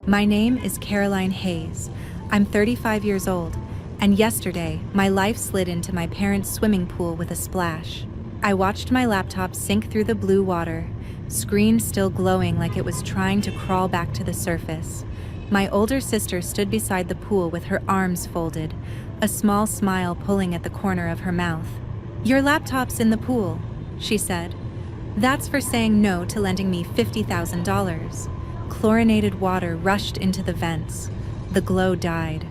My name is Caroline Hayes. I'm 35 years old, and yesterday, my life slid into my parents' swimming pool with a splash. I watched my laptop sink through the blue water, screen still glowing like it was trying to crawl back to the surface. My older sister stood beside the pool with her arms folded, a small smile pulling at the corner of her mouth. "Your laptop's in the pool," she said. "That's for saying no to lending me $50,000. Chlorinated water rushed into the vents. The glow died.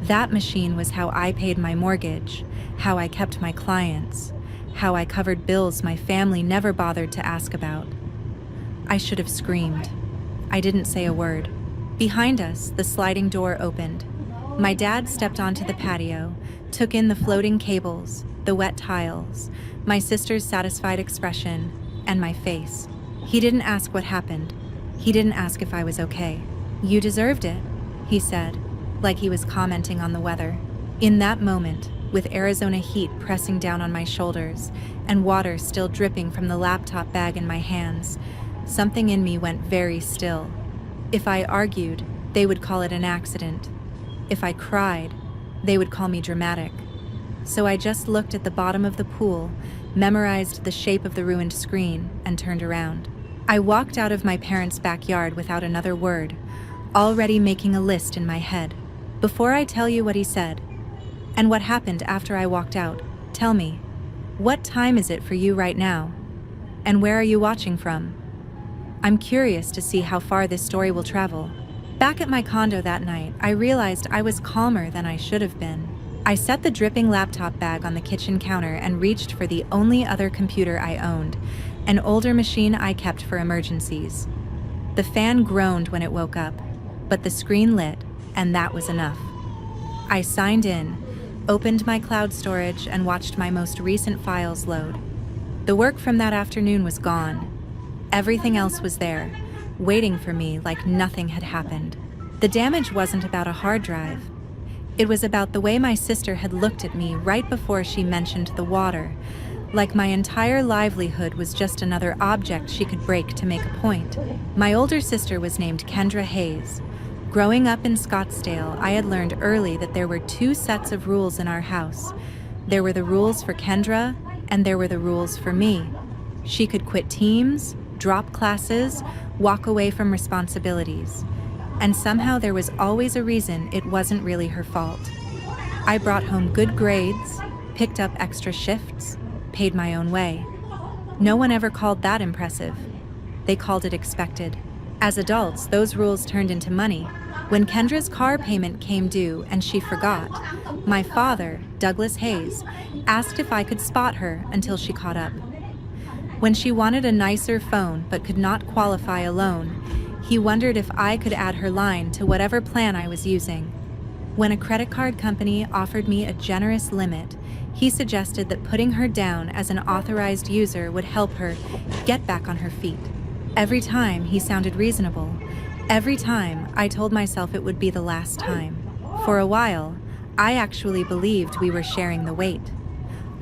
That machine was how I paid my mortgage, how I kept my clients, how I covered bills my family never bothered to ask about. I should have screamed. I didn't say a word. Behind us, the sliding door opened. My dad stepped onto the patio, took in the floating cables, the wet tiles, my sister's satisfied expression, and my face. He didn't ask what happened. He didn't ask if I was okay. "You deserved it," he said, like he was commenting on the weather. In that moment, with Arizona heat pressing down on my shoulders and water still dripping from the laptop bag in my hands, something in me went very still. If I argued, they would call it an accident. If I cried, they would call me dramatic. So I just looked at the bottom of the pool, memorized the shape of the ruined screen, and turned around. I walked out of my parents' backyard without another word, already making a list in my head. Before I tell you what he said, and what happened after I walked out, tell me, what time is it for you right now? And where are you watching from? I'm curious to see how far this story will travel. Back at my condo that night, I realized I was calmer than I should have been. I set the dripping laptop bag on the kitchen counter and reached for the only other computer I owned, an older machine I kept for emergencies. The fan groaned when it woke up, but the screen lit, and that was enough. I signed in, opened my cloud storage, and watched my most recent files load. The work from that afternoon was gone. Everything else was there, waiting for me like nothing had happened. The damage wasn't about a hard drive. It was about the way my sister had looked at me right before she mentioned the water, like my entire livelihood was just another object she could break to make a point. My older sister was named Kendra Hayes. Growing up in Scottsdale, I had learned early that there were two sets of rules in our house. There were the rules for Kendra, and there were the rules for me. She could quit teams, drop classes, walk away from responsibilities. And somehow there was always a reason it wasn't really her fault. I brought home good grades, picked up extra shifts, paid my own way. No one ever called that impressive. They called it expected. As adults, those rules turned into money. When Kendra's car payment came due and she forgot, my father, Douglas Hayes, asked if I could spot her until she caught up. When she wanted a nicer phone but could not qualify a loan, he wondered if I could add her line to whatever plan I was using. When a credit card company offered me a generous limit, he suggested that putting her down as an authorized user would help her get back on her feet. Every time he sounded reasonable. Every time I told myself it would be the last time. For a while, I actually believed we were sharing the weight.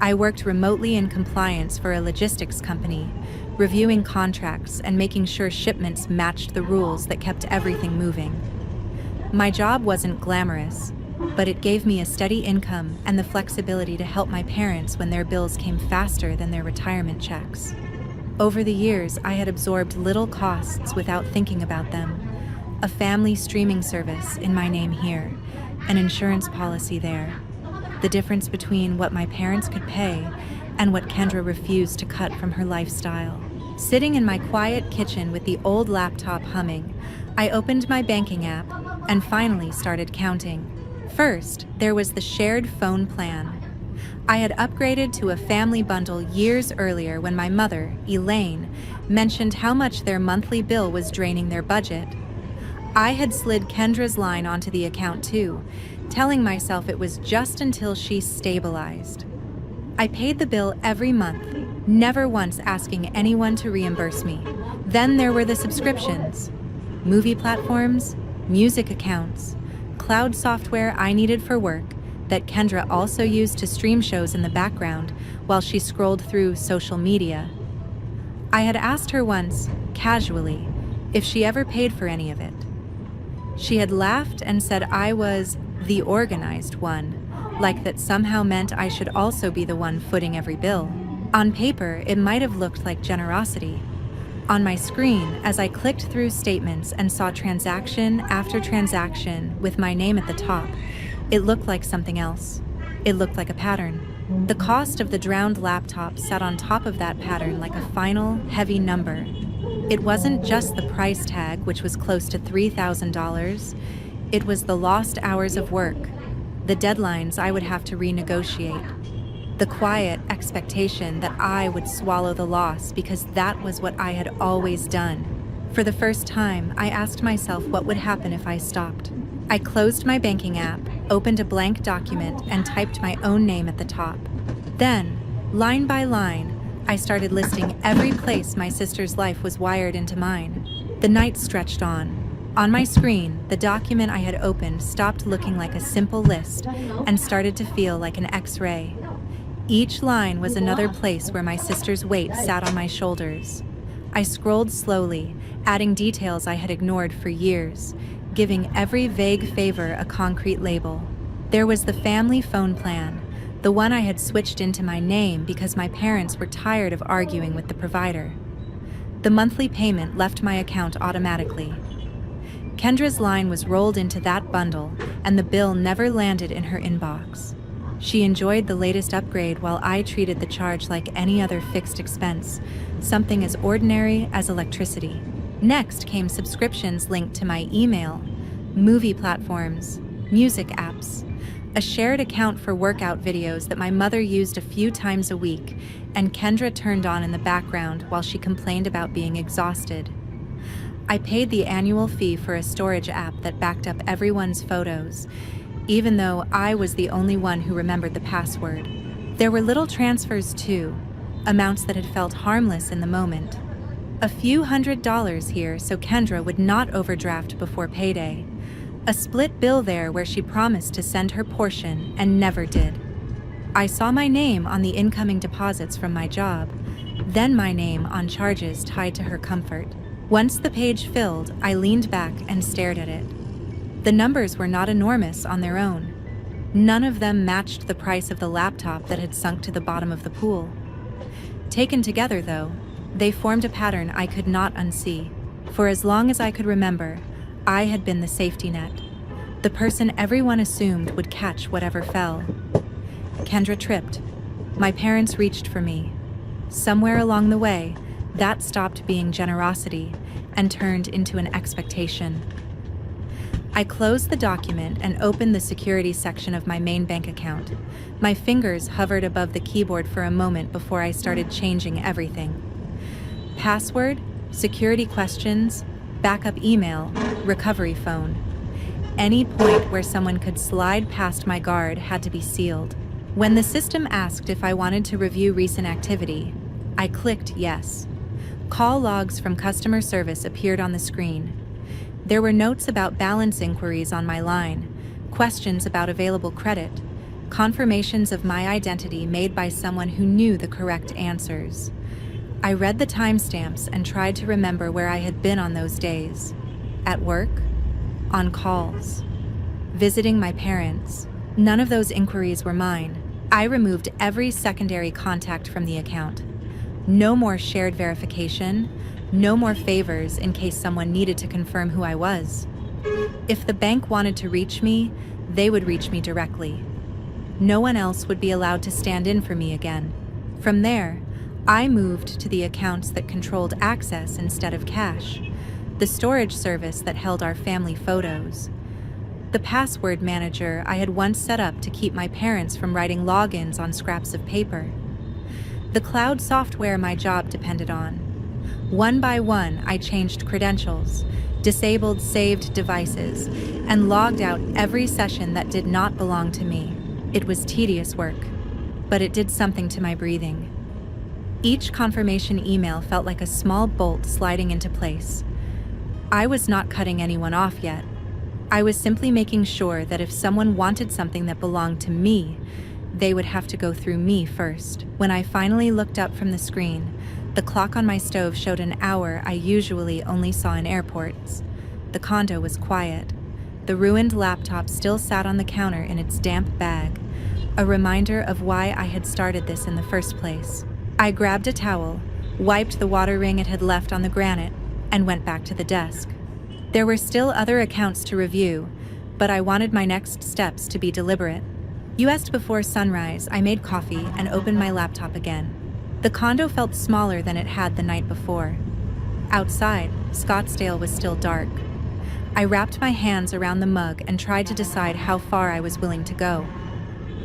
I worked remotely in compliance for a logistics company, reviewing contracts and making sure shipments matched the rules that kept everything moving. My job wasn't glamorous, but it gave me a steady income and the flexibility to help my parents when their bills came faster than their retirement checks. Over the years, I had absorbed little costs without thinking about them. A family streaming service in my name here, an insurance policy there. The difference between what my parents could pay and what Kendra refused to cut from her lifestyle. Sitting in my quiet kitchen with the old laptop humming, I opened my banking app and finally started counting. First, there was the shared phone plan. I had upgraded to a family bundle years earlier when my mother, Elaine, mentioned how much their monthly bill was draining their budget. I had slid Kendra's line onto the account too, telling myself it was just until she stabilized. I paid the bill every month, never once asking anyone to reimburse me. Then there were the subscriptions, movie platforms, music accounts, cloud software I needed for work that Kendra also used to stream shows in the background while she scrolled through social media. I had asked her once, casually, if she ever paid for any of it. She had laughed and said I was the organized one, like that somehow meant I should also be the one footing every bill. On paper, it might have looked like generosity. On my screen, as I clicked through statements and saw transaction after transaction with my name at the top, it looked like something else. It looked like a pattern. The cost of the drowned laptop sat on top of that pattern like a final, heavy number. It wasn't just the price tag, which was close to $3,000. It was the lost hours of work, the deadlines I would have to renegotiate, the quiet expectation that I would swallow the loss because that was what I had always done. For the first time, I asked myself what would happen if I stopped. I closed my banking app, opened a blank document, and typed my own name at the top. Then, line by line, I started listing every place my sister's life was wired into mine. The night stretched on. On my screen, the document I had opened stopped looking like a simple list and started to feel like an X-ray. Each line was another place where my sister's weight sat on my shoulders. I scrolled slowly, adding details I had ignored for years, giving every vague favor a concrete label. There was the family phone plan, the one I had switched into my name because my parents were tired of arguing with the provider. The monthly payment left my account automatically. Kendra's line was rolled into that bundle, and the bill never landed in her inbox. She enjoyed the latest upgrade while I treated the charge like any other fixed expense, something as ordinary as electricity. Next came subscriptions linked to my email, movie platforms, music apps, a shared account for workout videos that my mother used a few times a week, and Kendra turned on in the background while she complained about being exhausted. I paid the annual fee for a storage app that backed up everyone's photos, even though I was the only one who remembered the password. There were little transfers too, amounts that had felt harmless in the moment. A few $100s here so Kendra would not overdraft before payday. A split bill there where she promised to send her portion and never did. I saw my name on the incoming deposits from my job, then my name on charges tied to her comfort. Once the page filled, I leaned back and stared at it. The numbers were not enormous on their own. None of them matched the price of the laptop that had sunk to the bottom of the pool. Taken together, though, they formed a pattern I could not unsee. For as long as I could remember, I had been the safety net, the person everyone assumed would catch whatever fell. Kendra tripped. My parents reached for me. Somewhere along the way, that stopped being generosity and turned into an expectation. I closed the document and opened the security section of my main bank account. My fingers hovered above the keyboard for a moment before I started changing everything. Password, security questions, backup email, recovery phone. Any point where someone could slide past my guard had to be sealed. When the system asked if I wanted to review recent activity, I clicked yes. Call logs from customer service appeared on the screen. There were notes about balance inquiries on my line, questions about available credit, confirmations of my identity made by someone who knew the correct answers. I read the timestamps and tried to remember where I had been on those days. At work, on calls, visiting my parents. None of those inquiries were mine. I removed every secondary contact from the account. No more shared verification, no more favors in case someone needed to confirm who I was. If the bank wanted to reach me, they would reach me directly. No one else would be allowed to stand in for me again. From there, I moved to the accounts that controlled access instead of cash, the storage service that held our family photos, the password manager I had once set up to keep my parents from writing logins on scraps of paper, the cloud software my job depended on. One by one, I changed credentials, disabled saved devices, and logged out every session that did not belong to me. It was tedious work, but it did something to my breathing. Each confirmation email felt like a small bolt sliding into place. I was not cutting anyone off yet. I was simply making sure that if someone wanted something that belonged to me, they would have to go through me first. When I finally looked up from the screen, the clock on my stove showed an hour I usually only saw in airports. The condo was quiet. the ruined laptop still sat on the counter in its damp bag, a reminder of why I had started this in the first place. I grabbed a towel, wiped the water ring it had left on the granite, and went back to the desk. There were still other accounts to review, but I wanted my next steps to be deliberate. Just before sunrise, I made coffee and opened my laptop again. The condo felt smaller than it had the night before. Outside, Scottsdale was still dark. I wrapped my hands around the mug and tried to decide how far I was willing to go.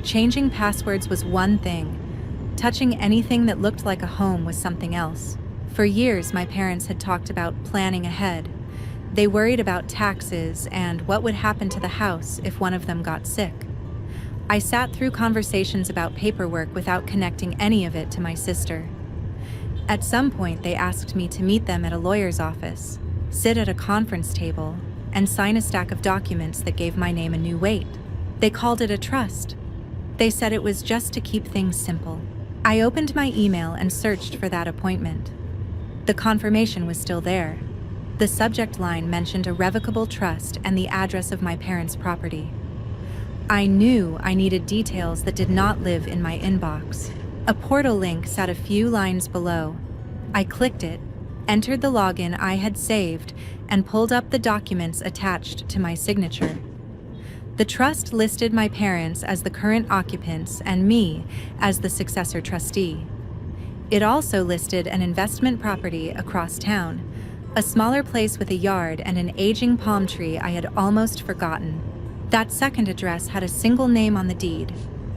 Changing passwords was one thing. Touching anything that looked like a home was something else. For years, my parents had talked about planning ahead. They worried about taxes and what would happen to the house if one of them got sick. I sat through conversations about paperwork without connecting any of it to my sister. At some point, they asked me to meet them at a lawyer's office, sit at a conference table, and sign a stack of documents that gave my name a new weight. They called it a trust. They said it was just to keep things simple. I opened my email and searched for that appointment. The confirmation was still there. The subject line mentioned a revocable trust and the address of my parents' property. I knew I needed details that did not live in my inbox. A portal link sat a few lines below. I clicked it, entered the login I had saved, and pulled up the documents attached to my signature. The trust listed my parents as the current occupants and me as the successor trustee. It also listed an investment property across town, a smaller place with a yard and an aging palm tree I had almost forgotten. That second address had a single name on the deed,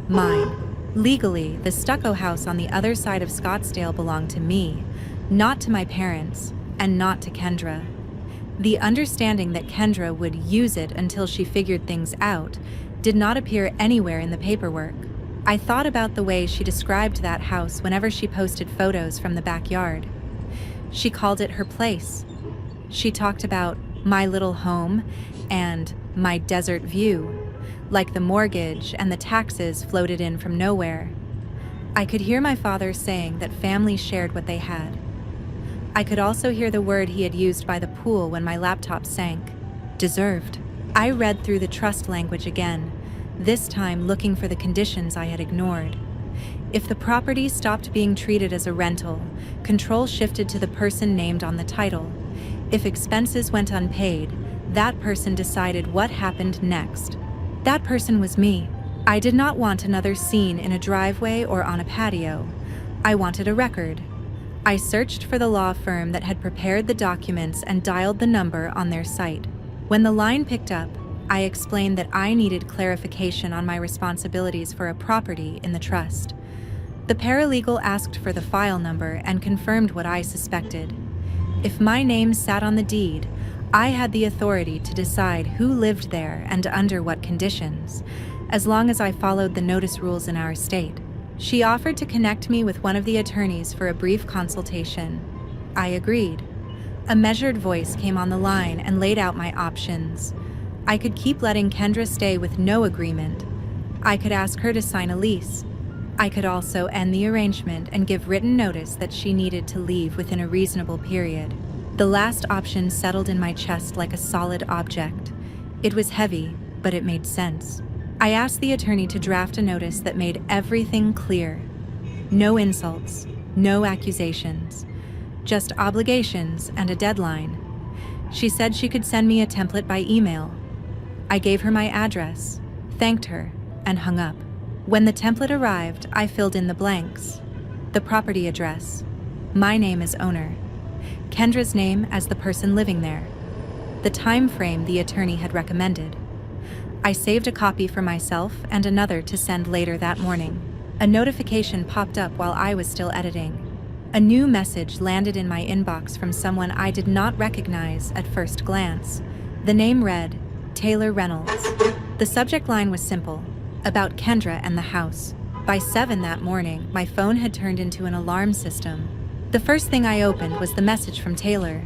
mine. Legally, the stucco house on the other side of Scottsdale belonged to me, not to my parents, and not to Kendra. The understanding that Kendra would use it until she figured things out did not appear anywhere in the paperwork. I thought about the way she described that house whenever she posted photos from the backyard. She called it her place. She talked about my little home and my desert view, like the mortgage and the taxes floated in from nowhere. I could hear my father saying that families shared what they had. I could also hear the word he had used by the pool when my laptop sank: deserved. I read through the trust language again, this time looking for the conditions I had ignored. If the property stopped being treated as a rental, control shifted to the person named on the title. If expenses went unpaid, that person decided what happened next. That person was me. I did not want another scene in a driveway or on a patio. I wanted a record. I searched for the law firm that had prepared the documents and dialed the number on their site. When the line picked up, I explained that I needed clarification on my responsibilities for a property in the trust. The paralegal asked for the file number and confirmed what I suspected. If my name sat on the deed, I had the authority to decide who lived there and under what conditions, as long as I followed the notice rules in our state. She offered to connect me with one of the attorneys for a brief consultation. I agreed. A measured voice came on the line and laid out my options. I could keep letting Kendra stay with no agreement. I could ask her to sign a lease. I could also end the arrangement and give written notice that she needed to leave within a reasonable period. The last option settled in my chest like a solid object. It was heavy, but it made sense. I asked the attorney to draft a notice that made everything clear. No insults, no accusations, just obligations and a deadline. She said she could send me a template by email. I gave her my address, thanked her, and hung up. When the template arrived, I filled in the blanks. The property address, my name as owner, Kendra's name as the person living there, the time frame the attorney had recommended. I saved a copy for myself and another to send later that morning. A notification popped up while I was still editing. A new message landed in my inbox from someone I did not recognize at first glance. The name read, Taylor Reynolds. The subject line was simple, about Kendra and the house. By 7 that morning, my phone had turned into an alarm system. The first thing I opened was the message from Taylor.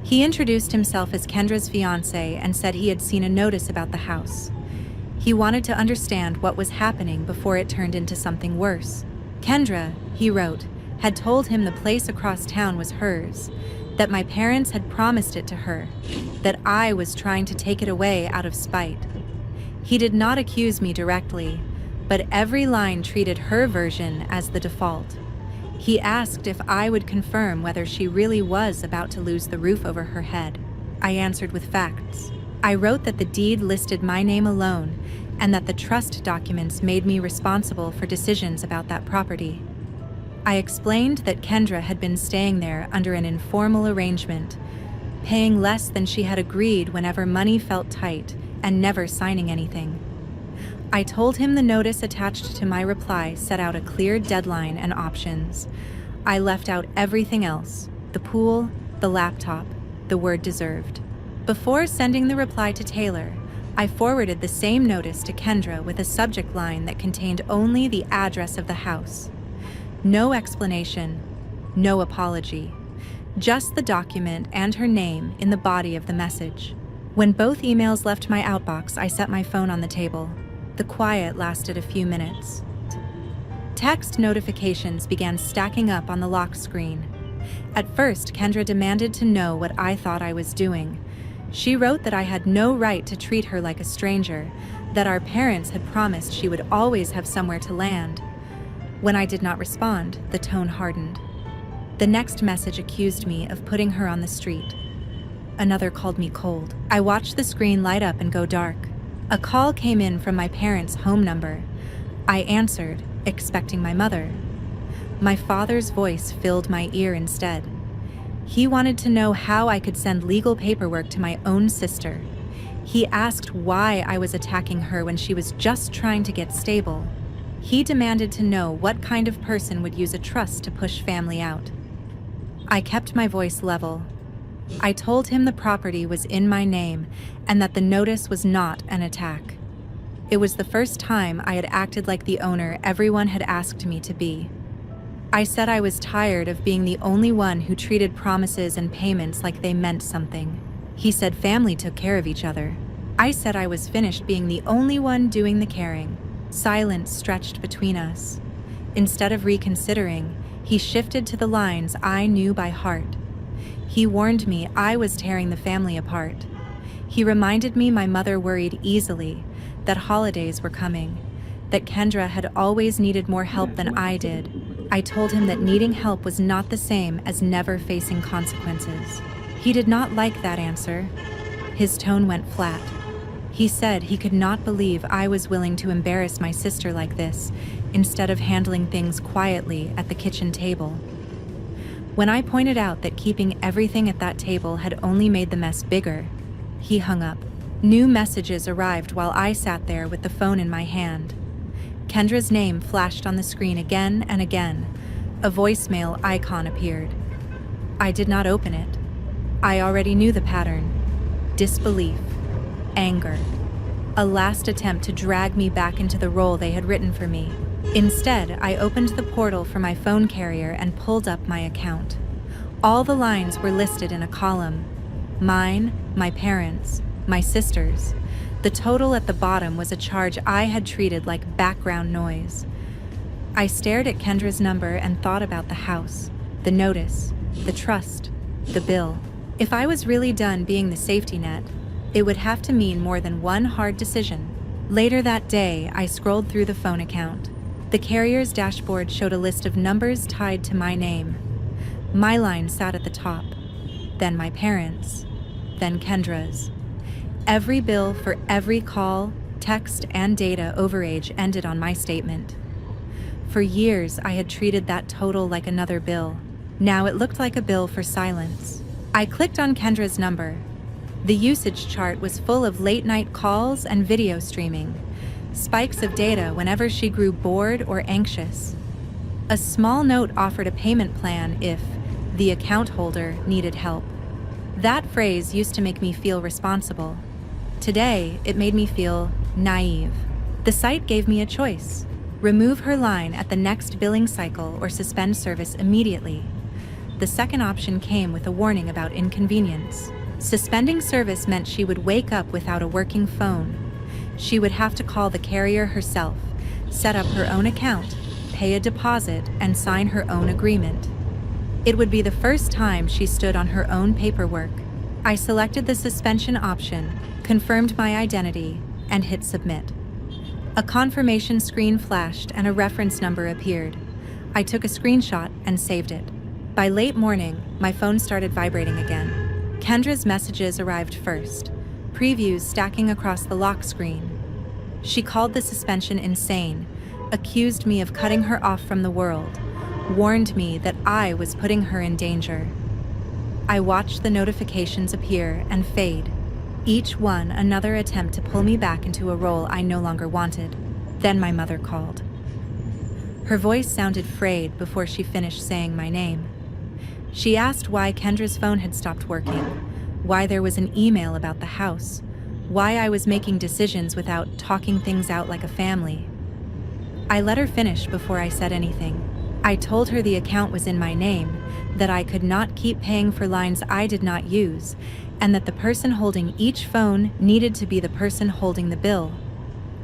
He introduced himself as Kendra's fiancé and said he had seen a notice about the house. He wanted to understand what was happening before it turned into something worse. Kendra, he wrote, had told him the place across town was hers. that my parents had promised it to her, that I was trying to take it away out of spite. He did not accuse me directly, but every line treated her version as the default. He asked if I would confirm whether she really was about to lose the roof over her head. I answered with facts. I wrote that the deed listed my name alone and that the trust documents made me responsible for decisions about that property. I explained that Kendra had been staying there under an informal arrangement, paying less than she had agreed whenever money felt tight and never signing anything. I told him the notice attached to my reply set out a clear deadline and options. I left out everything else: the pool, the laptop, the word deserved. Before sending the reply to Taylor, I forwarded the same notice to Kendra with a subject line that contained only the address of the house. No explanation, no apology, just the document and her name in the body of the message. When both emails left my outbox, I set my phone on the table. The quiet lasted a few minutes. Text notifications began stacking up on the lock screen. At first, Kendra demanded to know what I thought I was doing. She wrote that I had no right to treat her like a stranger, that our parents had promised she would always have somewhere to land. When I did not respond, the tone hardened. The next message accused me of putting her on the street. Another called me cold. I watched the screen light up and go dark. A call came in from my parents' home number. I answered, expecting my mother. My father's voice filled my ear instead. He wanted to know how I could send legal paperwork to my own sister. He asked why I was attacking her when she was just trying to get stable. He demanded to know what kind of person would use a trust to push family out. I kept my voice level. I told him the property was in my name and that the notice was not an attack. It was the first time I had acted like the owner everyone had asked me to be. I said I was tired of being the only one who treated promises and payments like they meant something. He said family took care of each other. I said I was finished being the only one doing the caring. Silence stretched between us. Instead of reconsidering, he shifted to the lines I knew by heart. He warned me I was tearing the family apart. He reminded me my mother worried easily, that holidays were coming, that Kendra had always needed more help than I did. I told him that needing help was not the same as never facing consequences. He did not like that answer. His tone went flat. He said he could not believe I was willing to embarrass my sister like this, instead of handling things quietly at the kitchen table. When I pointed out that keeping everything at that table had only made the mess bigger, he hung up. New messages arrived while I sat there with the phone in my hand. Kendra's name flashed on the screen again and again. A voicemail icon appeared. I did not open it. I already knew the pattern. Disbelief. Anger. A last attempt to drag me back into the role they had written for me. Instead, I opened the portal for my phone carrier and pulled up my account. All the lines were listed in a column. Mine, my parents', my sister's. The total at the bottom was a charge I had treated like background noise. I stared at Kendra's number and thought about the house, the notice, the trust, the bill. If I was really done being the safety net, it would have to mean more than one hard decision. Later that day, I scrolled through the phone account. The carrier's dashboard showed a list of numbers tied to my name. My line sat at the top, then my parents', then Kendra's. Every bill for every call, text, and data overage ended on my statement. For years, I had treated that total like another bill. Now it looked like a bill for silence. I clicked on Kendra's number. The usage chart was full of late-night calls and video streaming, spikes of data whenever she grew bored or anxious. A small note offered a payment plan if the account holder needed help. That phrase used to make me feel responsible. Today, it made me feel naive. The site gave me a choice: remove her line at the next billing cycle or suspend service immediately. The second option came with a warning about inconvenience. Suspending service meant she would wake up without a working phone. She would have to call the carrier herself, set up her own account, pay a deposit, and sign her own agreement. It would be the first time she stood on her own paperwork. I selected the suspension option, confirmed my identity, and hit submit. A confirmation screen flashed and a reference number appeared. I took a screenshot and saved it. By late morning, my phone started vibrating again. Kendra's messages arrived first, previews stacking across the lock screen. She called the suspension insane, accused me of cutting her off from the world, warned me that I was putting her in danger. I watched the notifications appear and fade, each one another attempt to pull me back into a role I no longer wanted. Then my mother called. Her voice sounded frayed before she finished saying my name. She asked why Kendra's phone had stopped working, why there was an email about the house, why I was making decisions without talking things out like a family. I let her finish before I said anything. I told her the account was in my name, that I could not keep paying for lines I did not use, and that the person holding each phone needed to be the person holding the bill.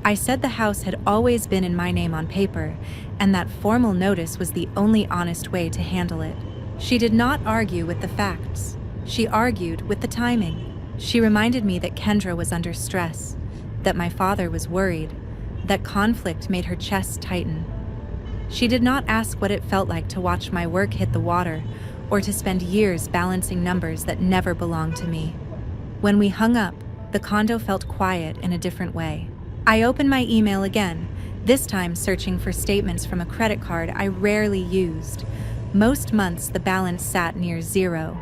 I said the house had always been in my name on paper, and that formal notice was the only honest way to handle it. She did not argue with the facts. She argued with the timing. She reminded me that Kendra was under stress, that my father was worried, that conflict made her chest tighten. She did not ask what it felt like to watch my work hit the water, or to spend years balancing numbers that never belonged to me. When we hung up, the condo felt quiet in a different way. I opened my email again, this time searching for statements from a credit card I rarely used. Most months the balance sat near zero.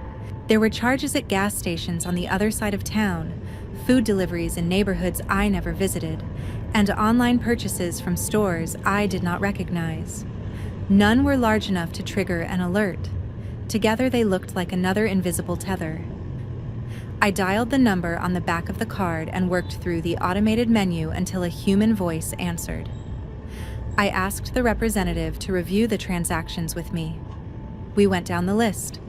There were charges at gas stations on the other side of town, food deliveries in neighborhoods I never visited, and online purchases from stores I did not recognize. None were large enough to trigger an alert. Together they looked like another invisible tether. I dialed the number on the back of the card and worked through the automated menu until a human voice answered. I asked the representative to review the transactions with me. We went down the list.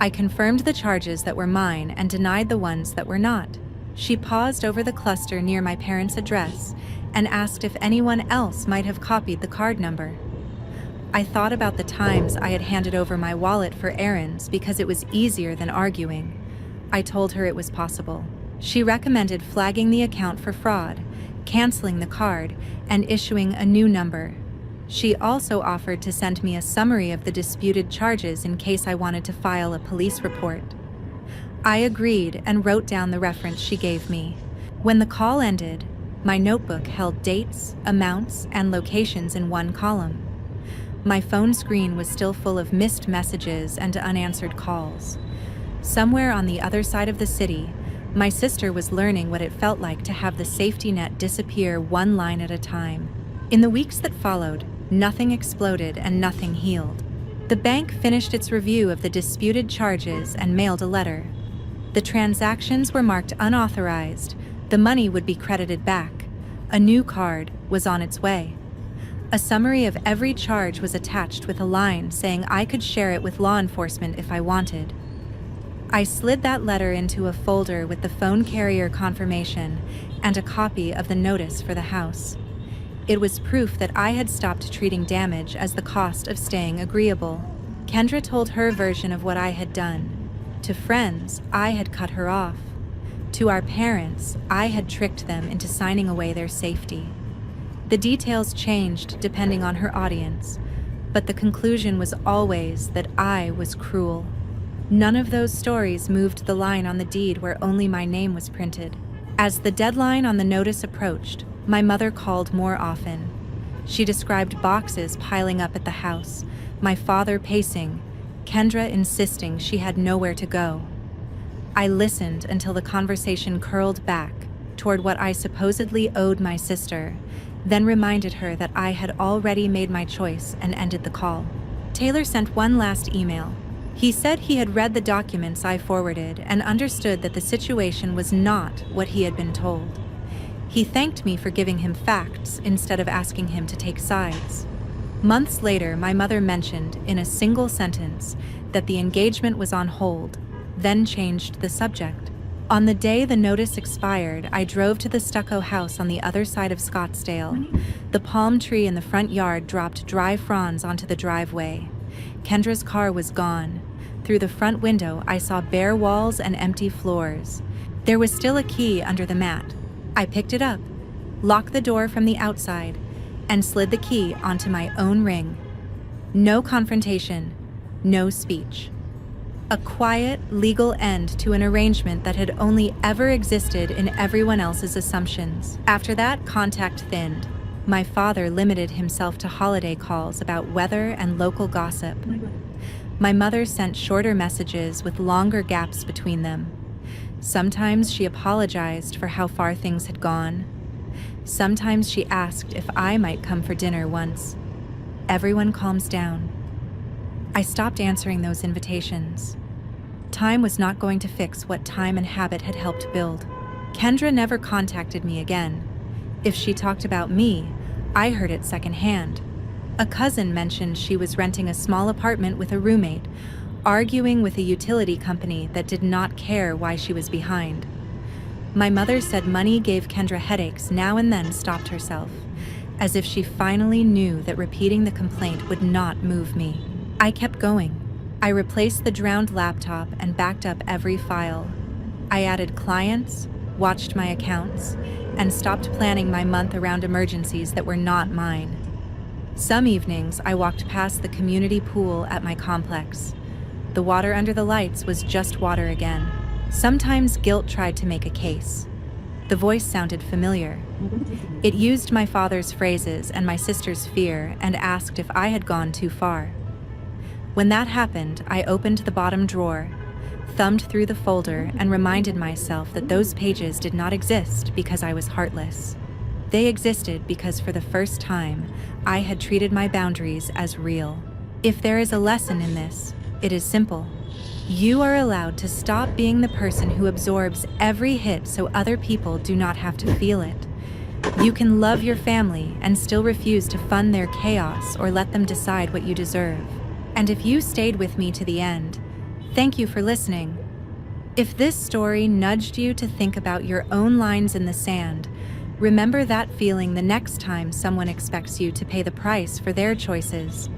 I confirmed the charges that were mine and denied the ones that were not. She paused over the cluster near my parents' address and asked if anyone else might have copied the card number. I thought about the times I had handed over my wallet for errands because it was easier than arguing. I told her it was possible. She recommended flagging the account for fraud, canceling the card, and issuing a new number. She also offered to send me a summary of the disputed charges in case I wanted to file a police report. I agreed and wrote down the reference she gave me. When the call ended, my notebook held dates, amounts, and locations in one column. My phone screen was still full of missed messages and unanswered calls. Somewhere on the other side of the city, my sister was learning what it felt like to have the safety net disappear one line at a time. In the weeks that followed, nothing exploded and nothing healed. The bank finished its review of the disputed charges and mailed a letter. The transactions were marked unauthorized. The money would be credited back. A new card was on its way. A summary of every charge was attached with a line saying I could share it with law enforcement if I wanted. I slid that letter into a folder with the phone carrier confirmation and a copy of the notice for the house. It was proof that I had stopped treating damage as the cost of staying agreeable. Kendra told her version of what I had done. To friends, I had cut her off. To our parents, I had tricked them into signing away their safety. The details changed depending on her audience, but the conclusion was always that I was cruel. None of those stories moved the line on the deed where only my name was printed. As the deadline on the notice approached, my mother called more often. She described boxes piling up at the house, my father pacing, Kendra insisting she had nowhere to go. I listened until the conversation curled back toward what I supposedly owed my sister, then reminded her that I had already made my choice and ended the call. Taylor sent one last email. He said he had read the documents I forwarded and understood that the situation was not what he had been told. He thanked me for giving him facts instead of asking him to take sides. Months later, my mother mentioned, in a single sentence, that the engagement was on hold, then changed the subject. On the day the notice expired, I drove to the stucco house on the other side of Scottsdale. The palm tree in the front yard dropped dry fronds onto the driveway. Kendra's car was gone. Through the front window, I saw bare walls and empty floors. There was still a key under the mat. I picked it up, locked the door from the outside, and slid the key onto my own ring. No confrontation, no speech. A quiet, legal end to an arrangement that had only ever existed in everyone else's assumptions. After that, contact thinned. My father limited himself to holiday calls about weather and local gossip. My mother sent shorter messages with longer gaps between them. Sometimes she apologized for how far things had gone. Sometimes she asked if I might come for dinner once. Everyone calms down. I stopped answering those invitations. Time was not going to fix what time and habit had helped build. Kendra never contacted me again. If she talked about me, I heard it secondhand. A cousin mentioned she was renting a small apartment with a roommate, arguing with a utility company that did not care why she was behind. My mother said money gave Kendra headaches now and then stopped herself, as if she finally knew that repeating the complaint would not move me. I kept going. I replaced the drowned laptop and backed up every file. I added clients, watched my accounts, and stopped planning my month around emergencies that were not mine. Some evenings, I walked past the community pool at my complex. The water under the lights was just water again. Sometimes guilt tried to make a case. The voice sounded familiar. It used my father's phrases and my sister's fear and asked if I had gone too far. When that happened, I opened the bottom drawer, thumbed through the folder, and reminded myself that those pages did not exist because I was heartless. They existed because for the first time, I had treated my boundaries as real. If there is a lesson in this, it is simple. You are allowed to stop being the person who absorbs every hit so other people do not have to feel it. You can love your family and still refuse to fund their chaos or let them decide what you deserve. And if you stayed with me to the end, thank you for listening. If this story nudged you to think about your own lines in the sand, remember that feeling the next time someone expects you to pay the price for their choices.